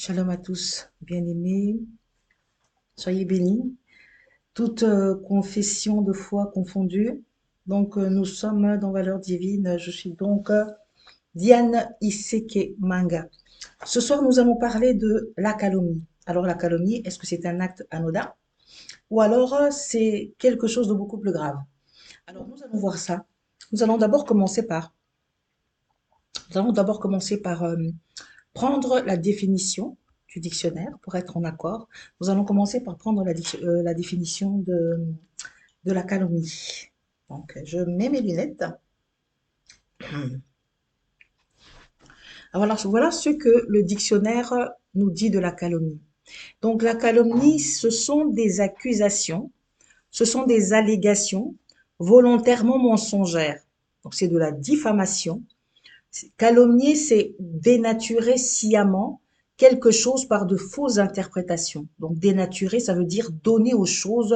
Shalom à tous, bien-aimés, soyez bénis, toute confession de foi confondue. Donc, nous sommes dans Valeurs divines. Je suis donc Diane Iseke Manga. Ce soir, nous allons parler de la calomnie. Alors, la calomnie, est-ce que c'est un acte anodin ou alors c'est quelque chose de beaucoup plus grave? Alors, nous allons voir ça. Nous allons d'abord commencer par, nous allons d'abord commencer par prendre la définition du dictionnaire pour être en accord. Nous allons commencer par prendre la définition de la calomnie. Donc, je mets mes lunettes. Alors, voilà ce que le dictionnaire nous dit de la calomnie. Donc, la calomnie, ce sont des accusations, ce sont des allégations volontairement mensongères. Donc, c'est de la diffamation. Calomnier, c'est dénaturer sciemment quelque chose par de fausses interprétations. Donc dénaturer, ça veut dire donner aux choses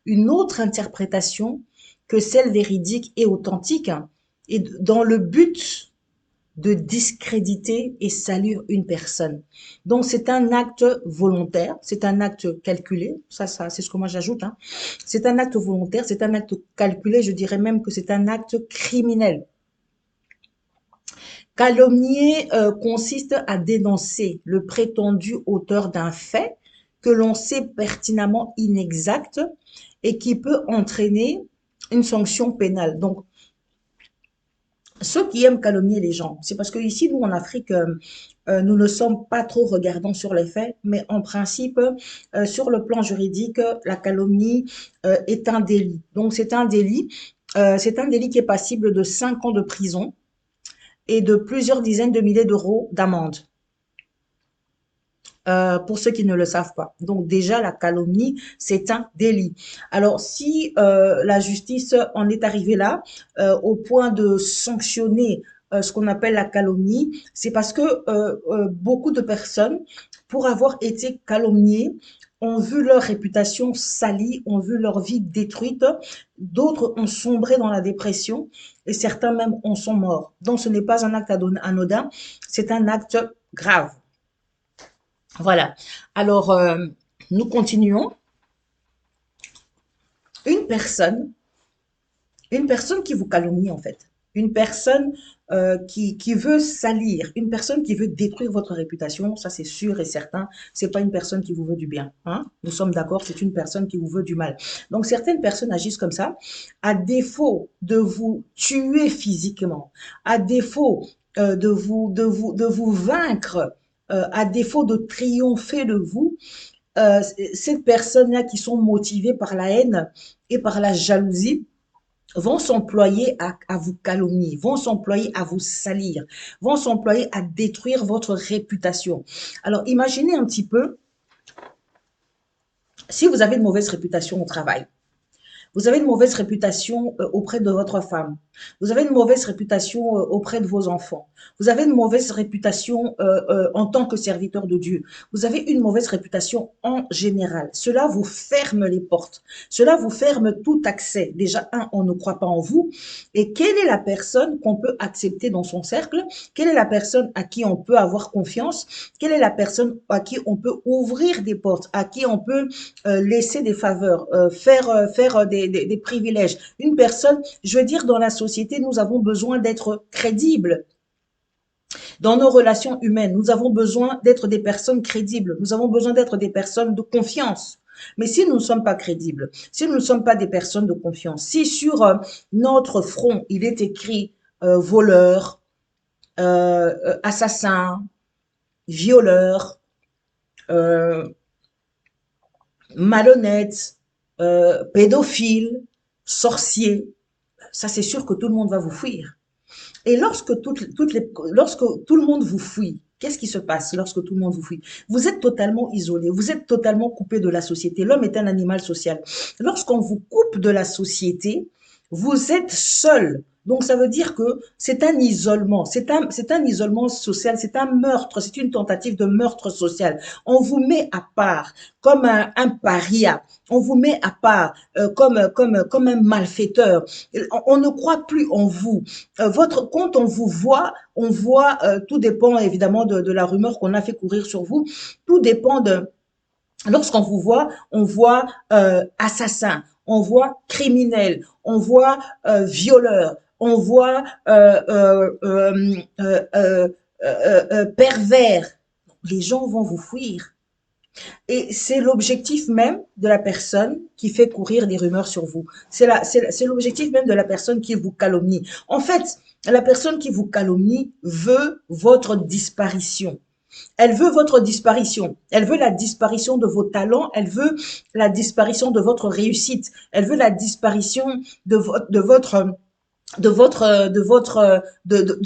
une autre interprétation que celle véridique et authentique, et dans le but de discréditer et salir une personne. Donc c'est un acte volontaire, c'est un acte calculé, ça c'est ce que moi j'ajoute, hein. C'est un acte volontaire, c'est un acte calculé, je dirais même que c'est un acte criminel. Calomnier consiste à dénoncer le prétendu auteur d'un fait que l'on sait pertinemment inexact et qui peut entraîner une sanction pénale. Donc, ceux qui aiment calomnier les gens, c'est parce que ici, nous, en Afrique, nous ne sommes pas trop regardants sur les faits, mais en principe, sur le plan juridique, la calomnie est un délit. Donc, c'est un délit qui est passible de 5 ans de prison et de plusieurs dizaines de milliers d'euros d'amende. Pour ceux qui ne le savent pas. Donc déjà, la calomnie, c'est un délit. Alors si la justice en est arrivée là, au point de sanctionner ce qu'on appelle la calomnie, c'est parce que beaucoup de personnes, pour avoir été calomniées, ont vu leur réputation salie, ont vu leur vie détruite, d'autres ont sombré dans la dépression et certains même en sont morts. Donc ce n'est pas un acte anodin, c'est un acte grave. Voilà. Alors, nous continuons. Une personne, une personne qui vous calomnie en fait, une personne qui veut salir, une personne qui veut détruire votre réputation, ça c'est sûr et certain, c'est pas une personne qui vous veut du bien. Hein? Nous sommes d'accord, c'est une personne qui vous veut du mal. Donc certaines personnes agissent comme ça, à défaut de vous tuer physiquement, à défaut de vous vaincre, à défaut de triompher de vous, ces personnes-là qui sont motivées par la haine et par la jalousie vont s'employer à vous calomnier, vont s'employer à vous salir, vont s'employer à détruire votre réputation. Alors imaginez un petit peu si vous avez une mauvaise réputation au travail. Vous avez une mauvaise réputation auprès de votre femme. Vous avez une mauvaise réputation auprès de vos enfants. Vous avez une mauvaise réputation en tant que serviteur de Dieu. Vous avez une mauvaise réputation en général. Cela vous ferme les portes. Cela vous ferme tout accès. Déjà, on ne croit pas en vous. Et quelle est la personne qu'on peut accepter dans son cercle? Quelle est la personne à qui on peut avoir confiance? Quelle est la personne à qui on peut ouvrir des portes, à qui on peut laisser des faveurs, faire des privilèges. Une personne, je veux dire, dans la société, nous avons besoin d'être crédibles. Dans nos relations humaines, nous avons besoin d'être des personnes crédibles. Nous avons besoin d'être des personnes de confiance. Mais si nous ne sommes pas crédibles, si nous ne sommes pas des personnes de confiance, si sur notre front, il est écrit voleur, assassin, violeur, euh, malhonnête, pédophile, sorcier, ça c'est sûr que tout le monde va vous fuir. Et lorsque tout le monde vous fuit, qu'est-ce qui se passe lorsque tout le monde vous fuit? Vous êtes totalement isolé, vous êtes totalement coupé de la société. L'homme est un animal social. Lorsqu'on vous coupe de la société, vous êtes seul Donc, ça veut dire que c'est un isolement, c'est un isolement social, c'est un meurtre, c'est une tentative de meurtre social. On vous met à part comme un paria, on vous met à part comme un malfaiteur. On ne croit plus en vous. Quand on vous voit, tout dépend évidemment de la rumeur qu'on a fait courir sur vous, tout dépend de lorsqu'on vous voit, on voit assassin, on voit criminel, on voit violeur, on voit pervers. Les gens vont vous fuir. Et c'est l'objectif même de la personne qui fait courir des rumeurs sur vous. C'est l'objectif même de la personne qui vous calomnie. En fait, la personne qui vous calomnie veut votre disparition. Elle veut votre disparition. Elle veut la disparition de vos talents. Elle veut la disparition de votre réussite. Elle veut la disparition de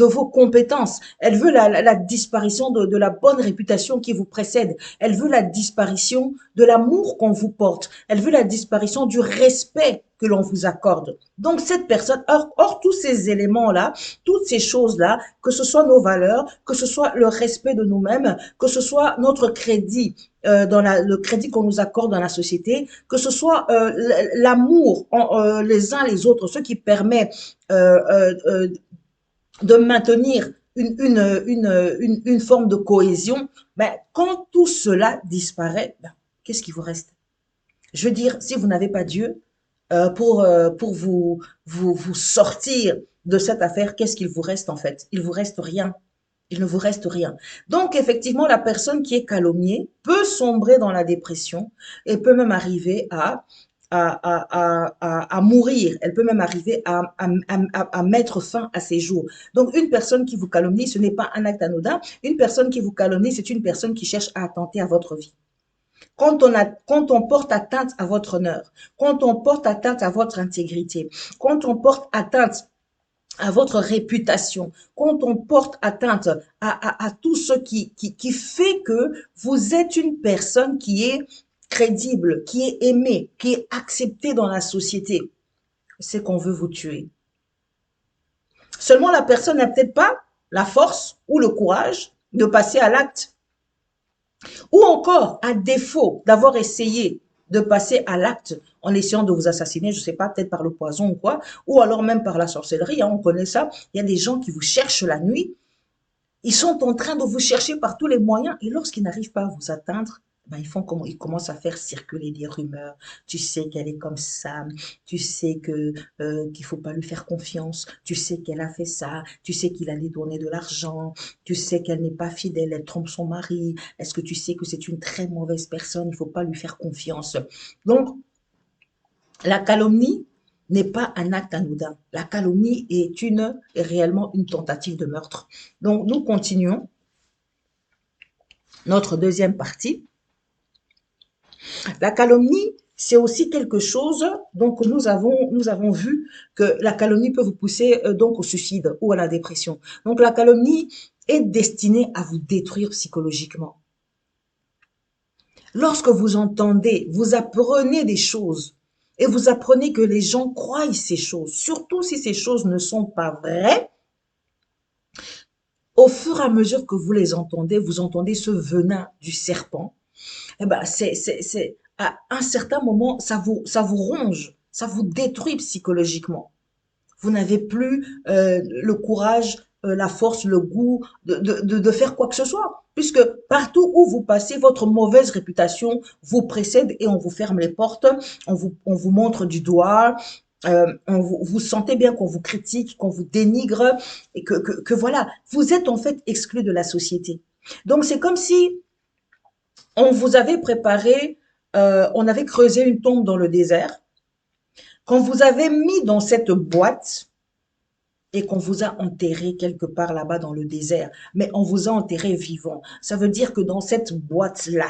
vos compétences. Elle veut la disparition de la bonne réputation qui vous précède. Elle veut la disparition de l'amour qu'on vous porte. Elle veut la disparition du respect que l'on vous accorde. Donc cette personne, or tous ces éléments-là, toutes ces choses-là, que ce soit nos valeurs, que ce soit le respect de nous-mêmes, que ce soit notre crédit, le crédit qu'on nous accorde dans la société, que ce soit l'amour les uns les autres, ce qui permet euh, euh, euh, de maintenir une forme de cohésion, ben, quand tout cela disparaît, ben, qu'est-ce qui vous reste? Je veux dire, si vous n'avez pas Dieu pour vous sortir de cette affaire, qu'est-ce qu'il vous reste en fait? Il vous reste rien. Il ne vous reste rien. Donc, effectivement, la personne qui est calomniée peut sombrer dans la dépression et peut même arriver à mourir. Elle peut même arriver à mettre fin à ses jours. Donc, une personne qui vous calomnie, ce n'est pas un acte anodin. Une personne qui vous calomnie, c'est une personne qui cherche à attenter à votre vie. Quand on porte atteinte à votre honneur, quand on porte atteinte à votre intégrité, quand on porte atteinte à votre réputation, quand on porte atteinte à tout ce qui fait que vous êtes une personne qui est crédible, qui est aimée, qui est acceptée dans la société, c'est qu'on veut vous tuer. Seulement la personne n'a peut-être pas la force ou le courage de passer à l'acte. Ou encore, à défaut d'avoir essayé de passer à l'acte en essayant de vous assassiner, je ne sais pas, peut-être par le poison ou quoi, ou alors même par la sorcellerie, hein, on connaît ça. Il y a des gens qui vous cherchent la nuit, ils sont en train de vous chercher par tous les moyens, et lorsqu'ils n'arrivent pas à vous atteindre, ben ils commencent à faire circuler des rumeurs. Tu sais qu'elle est comme ça, tu sais qu'il faut pas lui faire confiance, tu sais qu'elle a fait ça, tu sais qu'il a détourné de l'argent, tu sais qu'elle n'est pas fidèle, elle trompe son mari. Est-ce que tu sais que c'est une très mauvaise personne, il faut pas lui faire confiance. Donc, la calomnie n'est pas un acte anodin. La calomnie est réellement une tentative de meurtre. Donc, nous continuons notre deuxième partie. La calomnie, c'est aussi quelque chose, donc nous avons vu que la calomnie peut vous pousser donc au suicide ou à la dépression. Donc la calomnie est destinée à vous détruire psychologiquement. Lorsque vous entendez, vous apprenez des choses et vous apprenez que les gens croient ces choses, surtout si ces choses ne sont pas vraies, au fur et à mesure que vous entendez ce venin du serpent, eh ben, à un certain moment, ça vous ronge, ça vous détruit psychologiquement. Vous n'avez plus le courage, la force, le goût de faire quoi que ce soit. Puisque partout où vous passez, votre mauvaise réputation vous précède et on vous ferme les portes, on vous montre du doigt, vous sentez bien qu'on vous critique, qu'on vous dénigre et que voilà, vous êtes en fait exclu de la société. Donc c'est comme si on vous avait préparé, on avait creusé une tombe dans le désert, qu'on vous avait mis dans cette boîte et qu'on vous a enterré quelque part là-bas dans le désert, mais on vous a enterré vivant. Ça veut dire que dans cette boîte-là,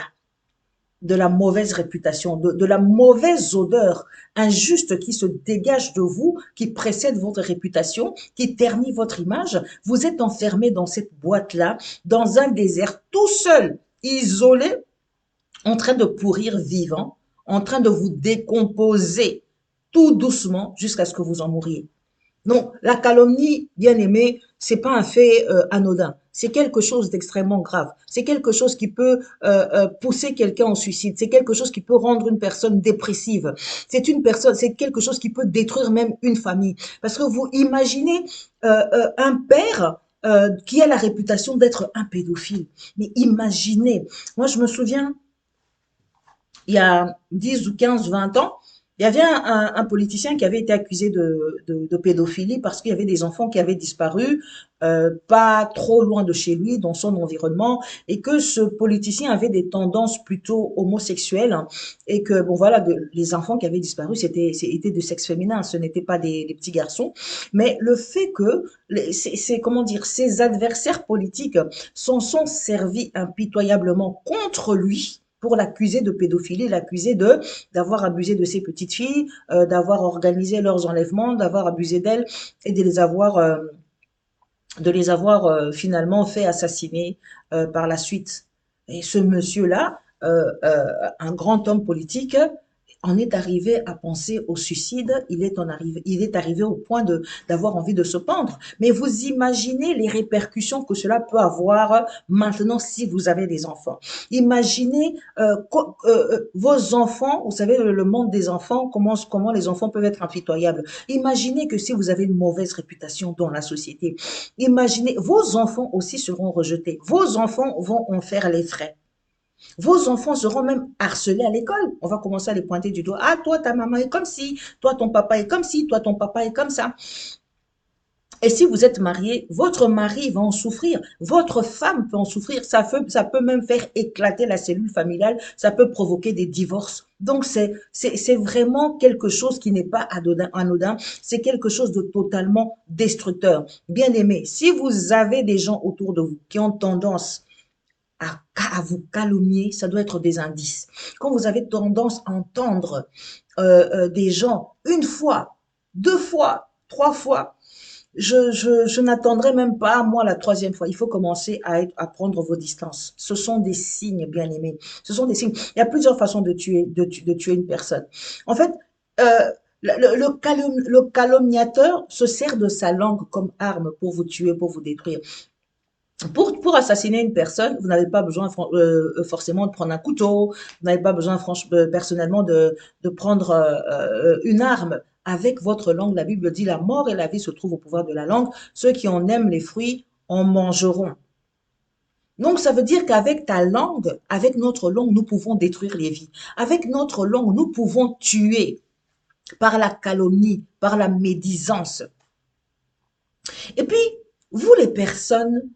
de la mauvaise réputation, de la mauvaise odeur injuste qui se dégage de vous, qui précède votre réputation, qui ternit votre image, vous êtes enfermé dans cette boîte-là, dans un désert, tout seul, isolé, en train de pourrir vivant, en train de vous décomposer tout doucement jusqu'à ce que vous en mouriez. Non, la calomnie, bien aimé, c'est pas un fait anodin. C'est quelque chose d'extrêmement grave. C'est quelque chose qui peut pousser quelqu'un au suicide. C'est quelque chose qui peut rendre une personne dépressive. C'est quelque chose qui peut détruire même une famille. Parce que vous imaginez un père qui a la réputation d'être un pédophile. Mais imaginez, moi je me souviens, il y a 10 ou 15, 20 ans, il y avait un politicien qui avait été accusé de pédophilie parce qu'il y avait des enfants qui avaient disparu pas trop loin de chez lui, dans son environnement, et que ce politicien avait des tendances plutôt homosexuelles, hein, et que, bon voilà, les enfants qui avaient disparu, c'était de sexe féminin, ce n'étaient pas des petits garçons. Mais le fait que, comment dire, ses adversaires politiques sont servis impitoyablement contre lui, pour l'accuser de pédophilie, l'accuser d'avoir abusé de ses petites filles, d'avoir organisé leurs enlèvements, d'avoir abusé d'elles et de les avoir finalement fait assassiner par la suite. Et ce monsieur-là, un grand homme politique, en est arrivé à penser au suicide, il est arrivé au point d'avoir envie de se pendre. Mais vous imaginez les répercussions que cela peut avoir maintenant si vous avez des enfants. Imaginez vos enfants, vous savez le monde des enfants, comment les enfants peuvent être impitoyables. Imaginez que si vous avez une mauvaise réputation dans la société, imaginez, vos enfants aussi seront rejetés. Vos enfants vont en faire les frais. Vos enfants seront même harcelés à l'école. On va commencer à les pointer du doigt. Ah, toi, ta maman est comme ci, toi, ton papa est comme ci, toi, ton papa est comme ça. Et si vous êtes marié, votre mari va en souffrir, votre femme peut en souffrir, ça peut même faire éclater la cellule familiale, ça peut provoquer des divorces. Donc c'est vraiment quelque chose qui n'est pas anodin, c'est quelque chose de totalement destructeur. Bien aimé, si vous avez des gens autour de vous qui ont tendance à vous calomnier, ça doit être des indices. Quand vous avez tendance à entendre des gens une fois, deux fois, trois fois, je n'attendrai même pas, moi, la troisième fois. Il faut commencer à prendre vos distances. Ce sont des signes, bien aimés. Ce sont des signes. Il y a plusieurs façons de tuer une personne. En fait, euh, le calomniateur se sert de sa langue comme arme pour vous tuer, pour vous détruire. Pour assassiner une personne, vous n'avez pas besoin forcément de prendre un couteau, vous n'avez pas besoin personnellement de prendre une arme. Avec votre langue, la Bible dit la mort et la vie se trouvent au pouvoir de la langue. Ceux qui en aiment les fruits en mangeront. Donc, ça veut dire qu'avec ta langue, avec notre langue, nous pouvons détruire les vies. Avec notre langue, nous pouvons tuer par la calomnie, par la médisance. Et puis, vous les personnes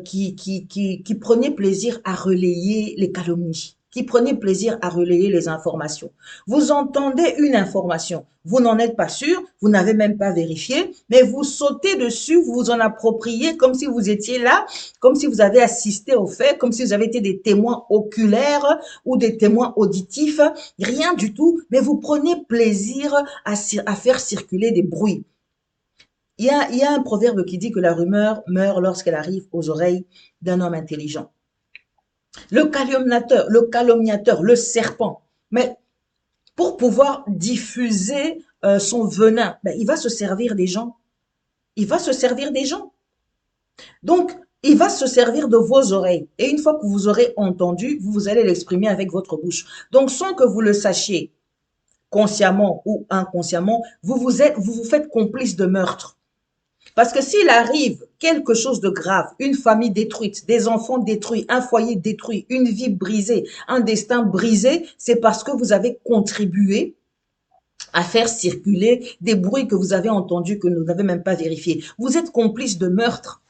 qui prenaient plaisir à relayer les calomnies, qui prenaient plaisir à relayer les informations. Vous entendez une information, vous n'en êtes pas sûr, vous n'avez même pas vérifié, mais vous sautez dessus, vous vous en appropriez comme si vous étiez là, comme si vous avez assisté au fait, comme si vous avez été des témoins oculaires ou des témoins auditifs, rien du tout, mais vous prenez plaisir à faire circuler des bruits. Il y a un proverbe qui dit que la rumeur meurt lorsqu'elle arrive aux oreilles d'un homme intelligent. Le serpent. Mais pour pouvoir diffuser son venin, ben, il va se servir des gens. Il va se servir des gens. Donc, il va se servir de vos oreilles. Et une fois que vous aurez entendu, vous allez l'exprimer avec votre bouche. Donc, sans que vous le sachiez, consciemment ou inconsciemment, vous vous faites complice de meurtre. Parce que s'il arrive quelque chose de grave, une famille détruite, des enfants détruits, un foyer détruit, une vie brisée, un destin brisé, c'est parce que vous avez contribué à faire circuler des bruits que vous avez entendus, que vous n'avez même pas vérifiés. Vous êtes complice de meurtre.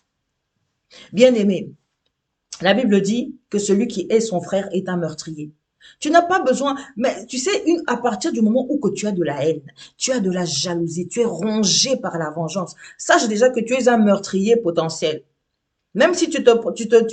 Bien aimé, la Bible dit que celui qui hait son frère est un meurtrier. Tu n'as pas besoin, mais tu sais, à partir du moment où que tu as de la haine, tu as de la jalousie, tu es rongé par la vengeance, sache déjà que tu es un meurtrier potentiel. Même si tu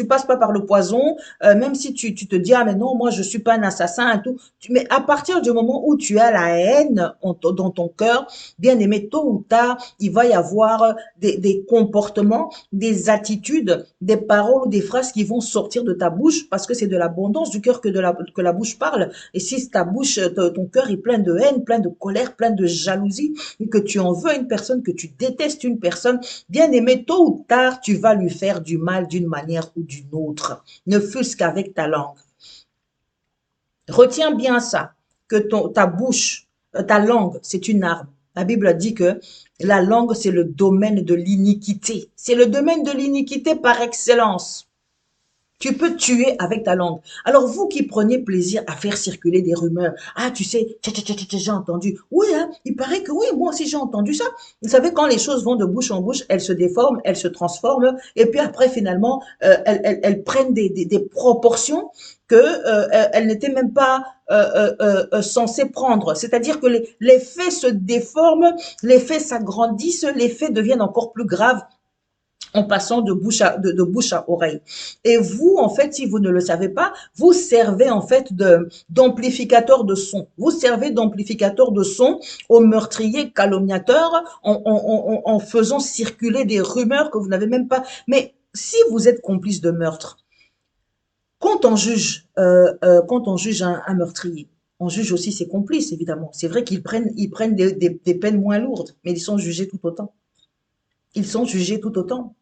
passes pas par le poison, même si tu te dis, ah mais non, moi je suis pas un assassin et tout. Mais à partir du moment où tu as la haine dans ton cœur, bien aimé, tôt ou tard, il va y avoir des comportements, des attitudes, des paroles ou des phrases qui vont sortir de ta bouche parce que c'est de l'abondance du cœur que la bouche parle. Et si ta bouche, ton cœur est plein de haine, plein de colère, plein de jalousie, et que tu en veux à une personne, que tu détestes une personne, bien aimé, tôt ou tard, tu vas lui faire du mal d'une manière ou d'une autre, ne fût-ce qu'avec ta langue. Retiens bien ça, que ta bouche, ta langue, c'est une arme. La Bible dit que la langue, c'est le domaine de l'iniquité. C'est le domaine de l'iniquité par excellence. Tu peux tuer avec ta langue. Alors, vous qui prenez plaisir à faire circuler des rumeurs, ah, tu sais, j'ai entendu. Oui, hein, il paraît que oui, moi aussi j'ai entendu ça. Vous savez, quand les choses vont de bouche en bouche, elles se déforment, elles se transforment, et puis après, finalement, elles prennent des proportions que elles n'étaient même pas censées prendre. C'est-à-dire que les faits se déforment, les faits s'agrandissent, les faits deviennent encore plus graves en passant de bouche à oreille. Et vous, en fait, si vous ne le savez pas, vous servez en fait d'amplificateur de son. Vous servez d'amplificateur de son aux meurtriers calomniateurs en faisant circuler des rumeurs que vous n'avez même pas. Mais si vous êtes complice de meurtre, quand on juge un meurtrier, on juge aussi ses complices, évidemment. C'est vrai ils prennent des peines moins lourdes, mais ils sont jugés tout autant. Ils sont jugés tout autant.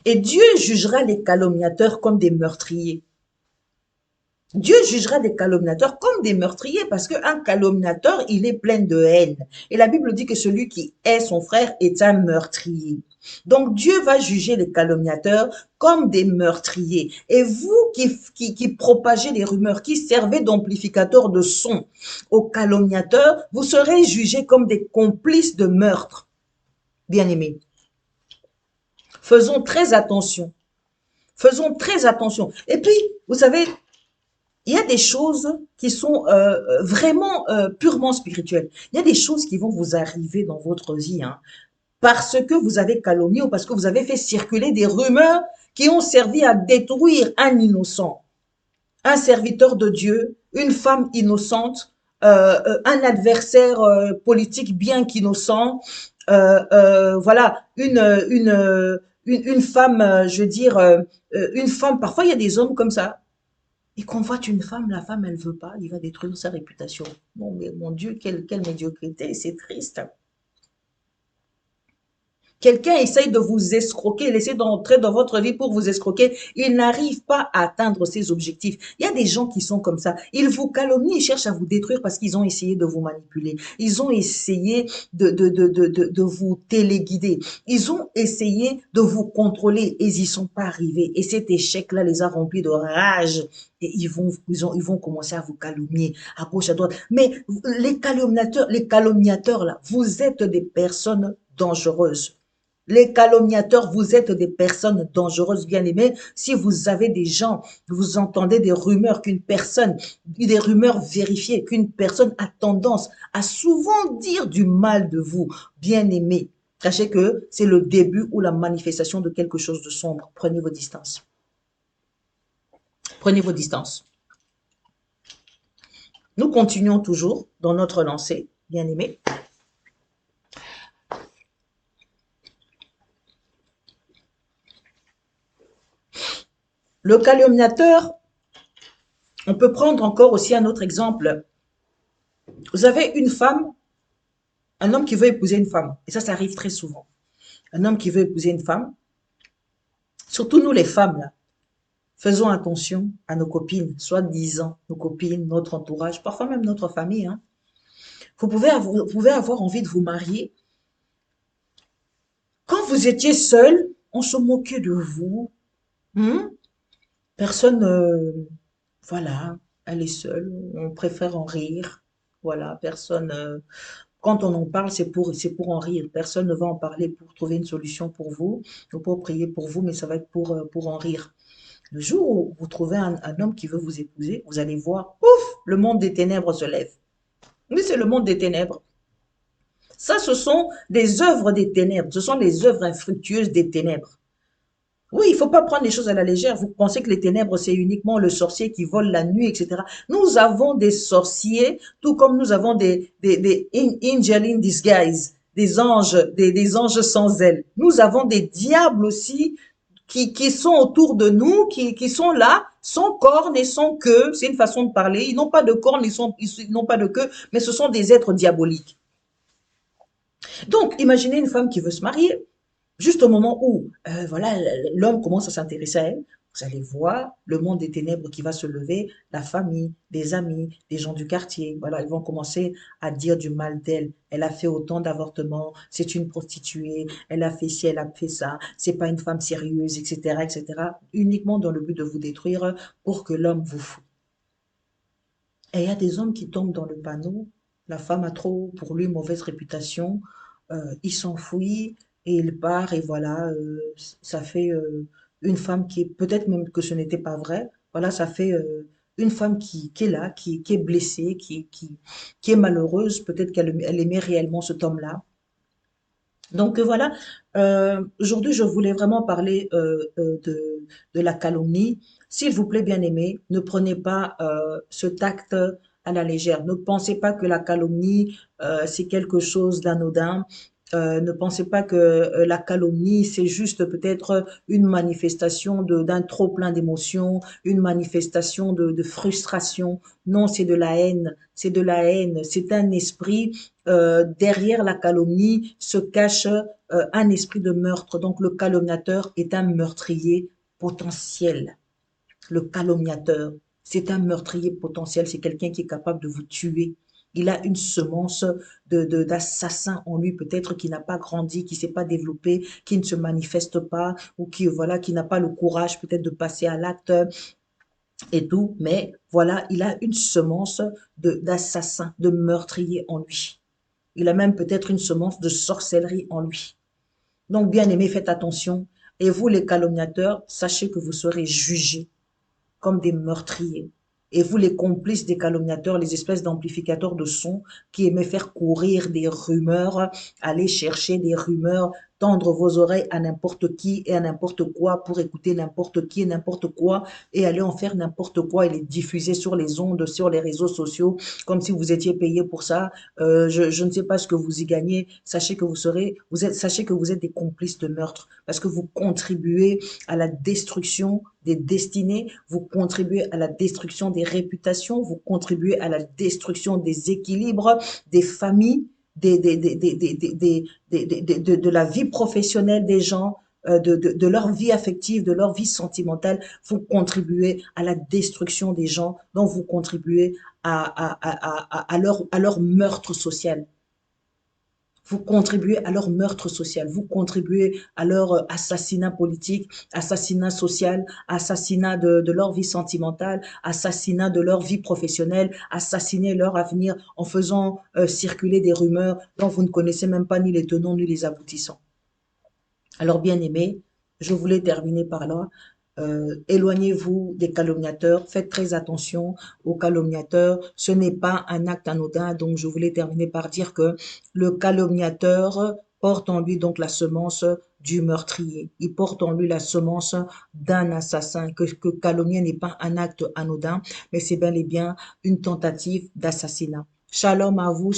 Et Dieu jugera les calomniateurs comme des meurtriers. Dieu jugera des calomniateurs comme des meurtriers parce qu'un calomniateur, il est plein de haine. Et la Bible dit que celui qui hait son frère est un meurtrier. Donc Dieu va juger les calomniateurs comme des meurtriers. Et vous qui propagez des rumeurs, qui servez d'amplificateur de son aux calomniateurs, vous serez jugés comme des complices de meurtre. Bien aimés. Faisons très attention. Faisons très attention. Et puis, vous savez, il y a des choses qui sont vraiment purement spirituelles. Il y a des choses qui vont vous arriver dans votre vie hein, parce que vous avez calomnié ou parce que vous avez fait circuler des rumeurs qui ont servi à détruire un innocent, un serviteur de Dieu, une femme innocente, un adversaire politique bien qu'innocent, voilà, une femme, je veux dire, une femme, parfois il y a des hommes comme ça, il convoite une femme, la femme, elle veut pas, il va détruire sa réputation. Non, mais mon Dieu, quelle médiocrité, c'est triste. Quelqu'un essaye de vous escroquer, il essaie d'entrer dans votre vie pour vous escroquer. Il n'arrive pas à atteindre ses objectifs. Il y a des gens qui sont comme ça. Ils vous calomnient, ils cherchent à vous détruire parce qu'ils ont essayé de vous manipuler. Ils ont essayé de vous téléguider. Ils ont essayé de vous contrôler et ils n'y sont pas arrivés. Et cet échec-là les a remplis de rage. Et ils vont commencer à vous calomnier à gauche, à droite. Mais les calomniateurs là, vous êtes des personnes dangereuses. Les calomniateurs, vous êtes des personnes dangereuses, bien-aimées. Si vous avez des gens, vous entendez des rumeurs qu'une personne, des rumeurs vérifiées, qu'une personne a tendance à souvent dire du mal de vous, bien-aimés, sachez que c'est le début ou la manifestation de quelque chose de sombre. Prenez vos distances. Prenez vos distances. Nous continuons toujours dans notre lancée, bien-aimés. Le calomniateur, on peut prendre encore aussi un autre exemple. Vous avez une femme, un homme qui veut épouser une femme, et ça arrive très souvent. Un homme qui veut épouser une femme, surtout nous les femmes, là, faisons attention à nos copines, soi-disant nos copines, notre entourage, parfois même notre famille. Hein. Vous pouvez avoir envie de vous marier. Quand vous étiez seul, on se moquait de vous. Hmm? Personne, voilà, elle est seule, on préfère en rire. Voilà, personne, quand on en parle, c'est pour en rire. Personne ne va en parler pour trouver une solution pour vous, ou pour prier pour vous, mais ça va être pour en rire. Le jour où vous trouvez un homme qui veut vous épouser, vous allez voir, ouf, le monde des ténèbres se lève. Oui, c'est le monde des ténèbres. Ça, ce sont des œuvres des ténèbres. Ce sont les œuvres infructueuses des ténèbres. Oui, il faut pas prendre les choses à la légère. Vous pensez que les ténèbres, c'est uniquement le sorcier qui vole la nuit, etc. Nous avons des sorciers, tout comme nous avons des angels in disguise, des anges sans ailes. Nous avons des diables aussi qui sont autour de nous, qui sont là, sans cornes et sans queue. C'est une façon de parler. Ils n'ont pas de cornes, ils n'ont pas de queue, mais ce sont des êtres diaboliques. Donc, imaginez une femme qui veut se marier. Juste au moment où, voilà, l'homme commence à s'intéresser à elle, vous allez voir le monde des ténèbres qui va se lever, la famille, des amis, des gens du quartier. Voilà, ils vont commencer à dire du mal d'elle. Elle a fait autant d'avortements, c'est une prostituée, elle a fait ci, elle a fait ça, c'est pas une femme sérieuse, etc., etc., uniquement dans le but de vous détruire pour que l'homme vous fout. Et il y a des hommes qui tombent dans le panneau. La femme a trop, pour lui, mauvaise réputation. Il s'enfuit et il part. Et voilà, ça fait une femme qui est, peut-être même que ce n'était pas vrai. Voilà, ça fait une femme qui est là, qui est blessée, qui est malheureuse. Peut-être elle aimait réellement cet homme-là. Donc voilà, aujourd'hui, je voulais vraiment parler de la calomnie. S'il vous plaît, bien-aimés, ne prenez pas ce tact à la légère. Ne pensez pas que la calomnie, c'est quelque chose d'anodin. Ne pensez pas que la calomnie, c'est juste peut-être une manifestation d'un trop plein d'émotions, une manifestation de frustration. Non, c'est de la haine. C'est de la haine. C'est un esprit derrière la calomnie se cache un esprit de meurtre. Donc le calomniateur est un meurtrier potentiel. Le calomniateur, c'est un meurtrier potentiel, c'est quelqu'un qui est capable de vous tuer. Il a une semence d'assassin en lui, peut-être qui n'a pas grandi, qui ne s'est pas développé, qui ne se manifeste pas, ou qui, voilà, qui n'a pas le courage peut-être de passer à l'acte et tout. Mais voilà, il a une semence d'assassin, de meurtrier en lui. Il a même peut-être une semence de sorcellerie en lui. Donc, bien aimé, faites attention. Et vous, les calomniateurs, sachez que vous serez jugés comme des meurtriers. Et vous, les complices des calomniateurs, les espèces d'amplificateurs de son qui aimaient faire courir des rumeurs, aller chercher des rumeurs, tendre vos oreilles à n'importe qui et à n'importe quoi pour écouter n'importe qui et n'importe quoi et aller en faire n'importe quoi et les diffuser sur les ondes, sur les réseaux sociaux, comme si vous étiez payé pour ça. Je ne sais pas ce que vous y gagnez. Sachez que sachez que vous êtes des complices de meurtre parce que vous contribuez à la destruction des destinées, vous contribuez à la destruction des réputations, vous contribuez à la destruction des équilibres, des familles, de la vie professionnelle des gens, de leur vie affective, de leur vie sentimentale. Vous contribuez à la destruction des gens, donc vous contribuez à leur meurtre social. Vous contribuez à leur meurtre social, vous contribuez à leur assassinat politique, assassinat social, assassinat de leur vie sentimentale, assassinat de leur vie professionnelle, assassiner leur avenir en faisant circuler des rumeurs dont vous ne connaissez même pas ni les tenants ni les aboutissants. Alors, bien aimé, je voulais terminer par là. Éloignez-vous des calomniateurs, faites très attention aux calomniateurs. Ce n'est pas un acte anodin, donc je voulais terminer par dire que le calomniateur porte en lui donc la semence du meurtrier. Il porte en lui la semence d'un assassin, que calomnier n'est pas un acte anodin, mais c'est bel et bien une tentative d'assassinat. Shalom à vous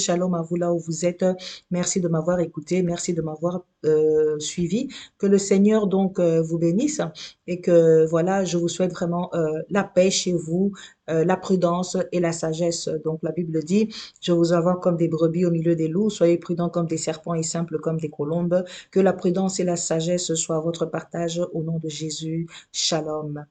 là où vous êtes. Merci de m'avoir écouté, merci de m'avoir suivi. Que le Seigneur donc vous bénisse et que voilà, je vous souhaite vraiment la paix chez vous, la prudence et la sagesse. Donc la Bible dit, je vous envoie comme des brebis au milieu des loups, soyez prudents comme des serpents et simples comme des colombes. Que la prudence et la sagesse soient votre partage au nom de Jésus. Shalom.